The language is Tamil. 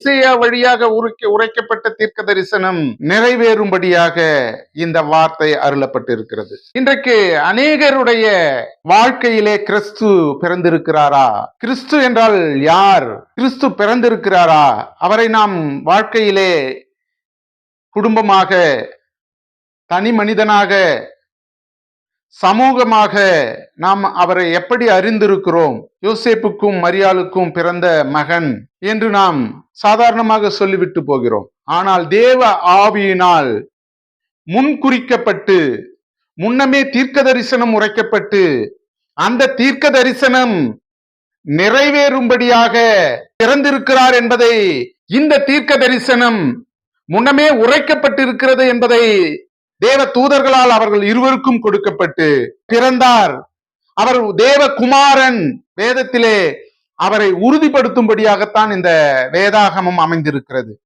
இசையா வழியாக உரைக்கப்பட்ட தீர்க்க தரிசனம் நிறைவேறும்படியாக இந்த வார்த்தை அருளப்பட்டிருக்கிறது. இன்றைக்கு அநேகருடைய வாழ்க்கையிலே கிறிஸ்து பிறந்திருக்கிறாரா? கிறிஸ்து என்றால் யார்? கிறிஸ்து பிறந்திருக்கிறாரா? அவரை நாம் வாழ்க்கையிலே குடும்பமாக, தனி மனிதனாக, சமூகமாக நாம் அவரை எப்படி அறிந்திருக்கிறோம்? யோசேப்புக்கும் மரியாளுக்கும் பிறந்த மகன் என்று நாம் சாதாரணமாக சொல்லிவிட்டு போகிறோம். ஆனால் தேவ ஆவியினால் முன்குறிக்கப்பட்டு, முன்னமே தீர்க்க தரிசனம் உரைக்கப்பட்டு, அந்த தீர்க்க தரிசனம் நிறைவேறும்படியாக பிறந்திருக்கிறார் என்பதை, இந்த தீர்க்க தரிசனம் முன்னமே உரைக்கப்பட்டிருக்கிறது என்பதை தேவ தூதர்களால் அவர்கள் இருவருக்கும் கொடுக்கப்பட்டு பிறந்தார். அவர் தேவகுமாரன். வேதத்திலே அவரை உறுதிப்படுத்தும்படியாகத்தான் இந்த வேதாகமம் அமைந்திருக்கிறது.